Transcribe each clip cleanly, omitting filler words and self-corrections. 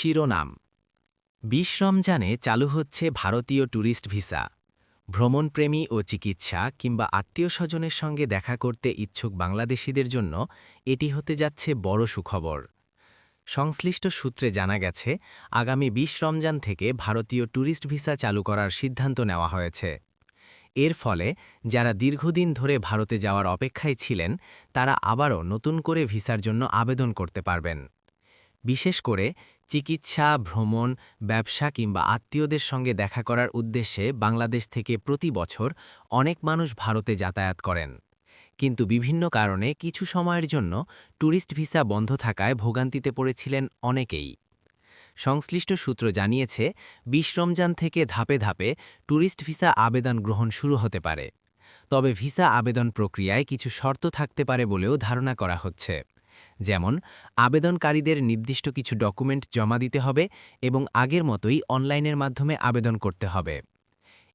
শিরোনাম ২০ রমজানে চালু হচ্ছে ভারতীয় ট্যুরিস্ট ভিসা। ভ্রমণপ্রেমী ও চিকিৎসা কিংবা আত্মীয়স্বজনের সঙ্গে দেখা করতে ইচ্ছুক বাংলাদেশিদের জন্য এটি হতে যাচ্ছে বড় সুখবর। সংশ্লিষ্ট সূত্রে জানা গেছে, আগামী ২০ রমজান থেকে ভারতীয় ট্যুরিস্ট ভিসা চালু করার সিদ্ধান্ত নেওয়া হয়েছে। এর ফলে যারা দীর্ঘদিন ধরে ভারতে যাওয়ার অপেক্ষায় ছিলেন, তারা আবারও নতুন করে ভিসার জন্য আবেদন করতে পারবেন। বিশেষ করে চিকিৎসা, ভ্রমণ, ব্যবসা কিংবা আত্মীয়দের সঙ্গে দেখা করার উদ্দেশ্যে বাংলাদেশ থেকে প্রতি বছর অনেক মানুষ ভারতে যাতায়াত করেন। কিন্তু বিভিন্ন কারণে কিছু সময়ের জন্য ট্যুরিস্ট ভিসা বন্ধ থাকায় ভোগান্তিতে পড়েছিলেন অনেকেই। সংশ্লিষ্ট সূত্র জানিয়েছে, ২০ রমজান থেকে ধাপে ধাপে ট্যুরিস্ট ভিসা আবেদন গ্রহণ শুরু হতে পারে। তবে ভিসা আবেদন প্রক্রিয়ায় কিছু শর্ত থাকতে পারে বলেও ধারণা করা হচ্ছে। যেমন, আবেদনকারীদের নির্দিষ্ট কিছু ডকুমেন্ট জমা দিতে হবে এবং আগের মতোই অনলাইনের মাধ্যমে আবেদন করতে হবে।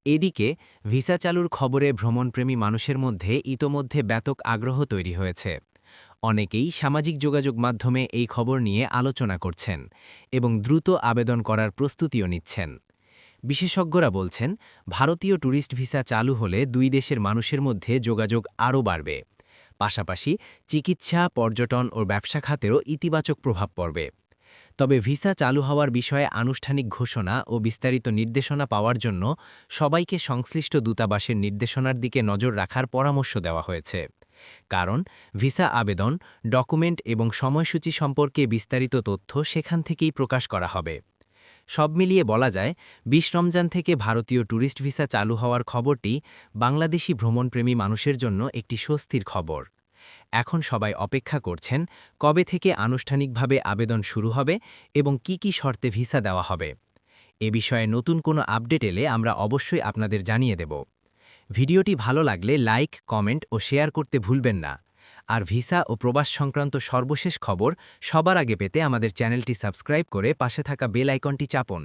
এদিকে ভিসা চালুর খবরে ভ্রমণপ্রেমী মানুষের মধ্যে ইতোমধ্যে ব্যাপক আগ্রহ তৈরি হয়েছে। অনেকেই সামাজিক যোগাযোগ মাধ্যমে এই খবর নিয়ে আলোচনা করছেন এবং দ্রুত আবেদন করার প্রস্তুতিও নিচ্ছেন। বিশেষজ্ঞরা বলছেন, ভারতীয় ট্যুরিস্ট ভিসা চালু হলে দুই দেশের মানুষের মধ্যে যোগাযোগ আরও বাড়বে। পাশাপাশি চিকিৎসা, পর্যটন ও ব্যবসা খাতেরও ইতিবাচক প্রভাব পড়বে। তবে ভিসা চালু হওয়ার বিষয়ে আনুষ্ঠানিক ঘোষণা ও বিস্তারিত নির্দেশনা পাওয়ার জন্য সবাইকে সংশ্লিষ্ট দূতাবাসের নির্দেশনার দিকে নজর রাখার পরামর্শ দেওয়া হয়েছে। কারণ ভিসা আবেদন, ডকুমেন্ট এবং সময়সূচি সম্পর্কে বিস্তারিত তথ্য সেখান থেকেই প্রকাশ করা হবে। সব মিলিয়ে বলা যায়, ২০ রমজান থেকে ভারতীয় ট্যুরিস্ট ভিসা চালু হওয়ার খবরটি বাংলাদেশি ভ্রমণপ্রেমী মানুষের জন্য একটি স্বস্তির খবর। এখন সবাই অপেক্ষা করছেন কবে থেকে আনুষ্ঠানিকভাবে আবেদন শুরু হবে এবং কি শর্তে ভিসা দেওয়া হবে। এ বিষয়ে নতুন কোনো আপডেট এলে আমরা অবশ্যই আপনাদের জানিয়ে দেব। ভিডিওটি ভালো লাগলে লাইক, কমেন্ট ও শেয়ার করতে ভুলবেন না। আর ভিসা ও প্রবাস সংক্রান্ত সর্বশেষ খবর সবার আগে পেতে আমাদের চ্যানেলটি সাবস্ক্রাইব করে পাশে থাকা বেল আইকনটি চাপুন।